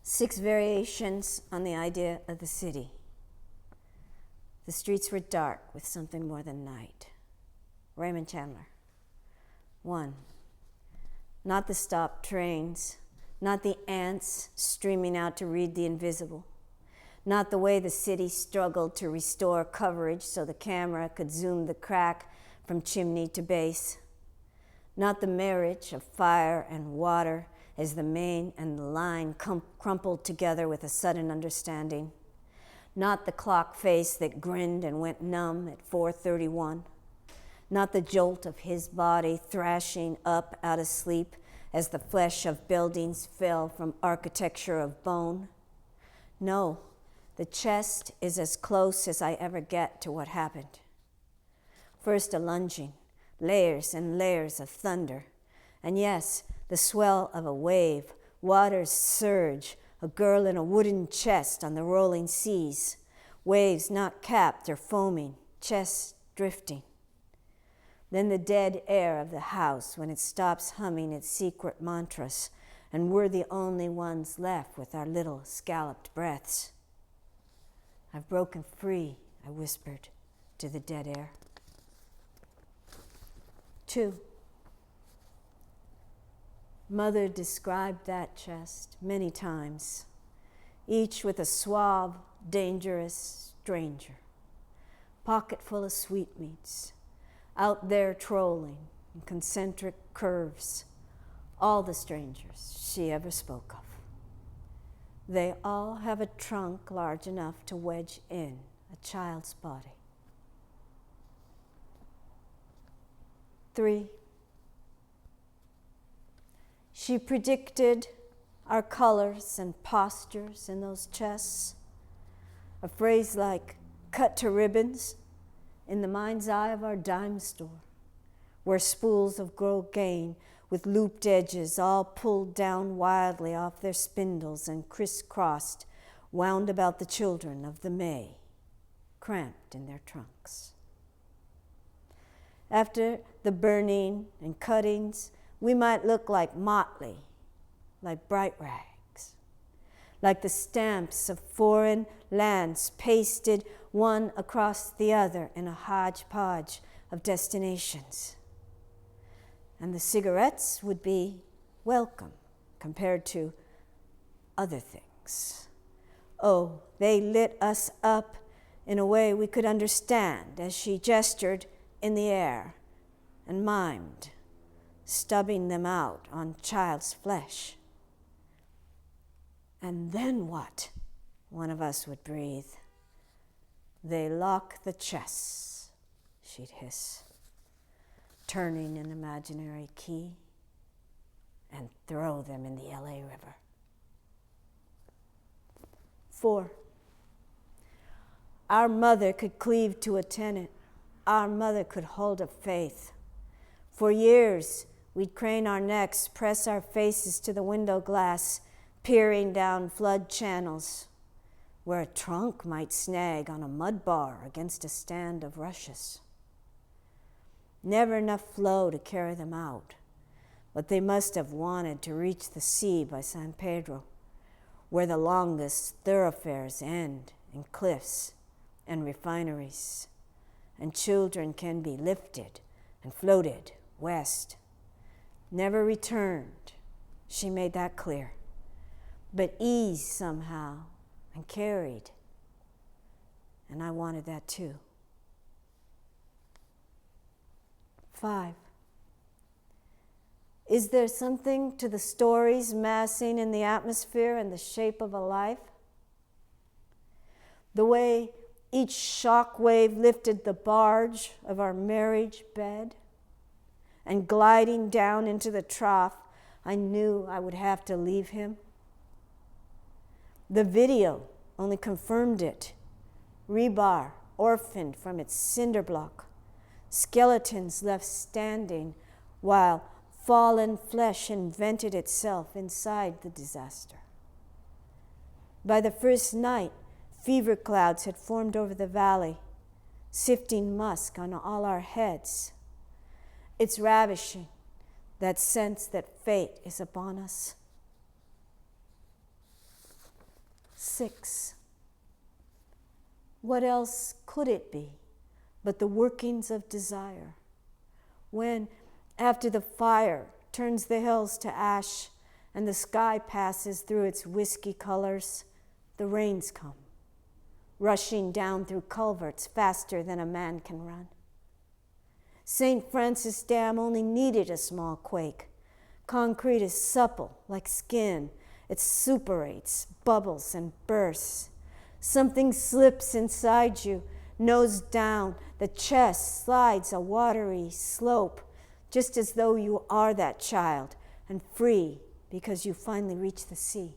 6 variations on the idea of the city. The streets were dark with something more than night. Raymond Chandler. 1. Not the stopped trains, not the ants streaming out to read the invisible, not the way the city struggled to restore coverage so the camera could zoom the crack from chimney to base, not the marriage of fire and water as the main and the line crumpled together with a sudden understanding, not the clock face that grinned and went numb at 4:31, not the jolt of his body thrashing up out of sleep as the flesh of buildings fell from architecture of bone. No, the chest is as close as I ever get to what happened. First a lunging, layers and layers of thunder, and yes, the swell of a wave, water's surge, a girl in a wooden chest on the rolling seas, waves not capped or foaming, chest drifting. Then the dead air of the house when it stops humming its secret mantras, and we're the only ones left with our little scalloped breaths. I've broken free, I whispered to the dead air. 2. Mother described that chest many times, each with a suave, dangerous stranger, pocket full of sweetmeats, out there trolling in concentric curves, all the strangers she ever spoke of. They all have a trunk large enough to wedge in a child's body. 3. She predicted our colors and postures in those chests. A phrase like cut to ribbons in the mind's eye of our dime store, where spools of Gain with looped edges all pulled down wildly off their spindles and crisscrossed wound about the children of the May, cramped in their trunks. After the burning and cuttings, we might look like motley, like bright rags, like the stamps of foreign lands pasted one across the other in a hodgepodge of destinations. And the cigarettes would be welcome compared to other things. Oh, they lit us up in a way we could understand as she gestured in the air and mimed, stubbing them out on child's flesh. And then what? One of us would breathe. They lock the chests, she'd hiss, turning an imaginary key, and throw them in the LA River. 4. Our mother could cleave to a tenet. Our mother could hold a faith. For years, we'd crane our necks, press our faces to the window glass, peering down flood channels, where a trunk might snag on a mud bar against a stand of rushes. Never enough flow to carry them out, but they must have wanted to reach the sea by San Pedro, where the longest thoroughfares end in cliffs and refineries, and children can be lifted and floated west. Never returned, she made that clear, but eased somehow and carried. And I wanted that too. 5. Is there something to the stories massing in the atmosphere and the shape of a life? The way each shock wave lifted the barge of our marriage bed, and gliding down into the trough, I knew I would have to leave him. The video only confirmed it. Rebar orphaned from its cinder block, skeletons left standing while fallen flesh invented itself inside the disaster. By the first night, fever clouds had formed over the valley, sifting musk on all our heads. It's ravishing, that sense that fate is upon us. 6. What else could it be but the workings of desire? When, after the fire turns the hills to ash and the sky passes through its whiskey colors, the rains come, rushing down through culverts faster than a man can run. St. Francis Dam only needed a small quake. Concrete is supple like skin. It suppurates, bubbles, and bursts. Something slips inside you, nose down. The chest slides a watery slope, just as though you are that child and free because you finally reach the sea.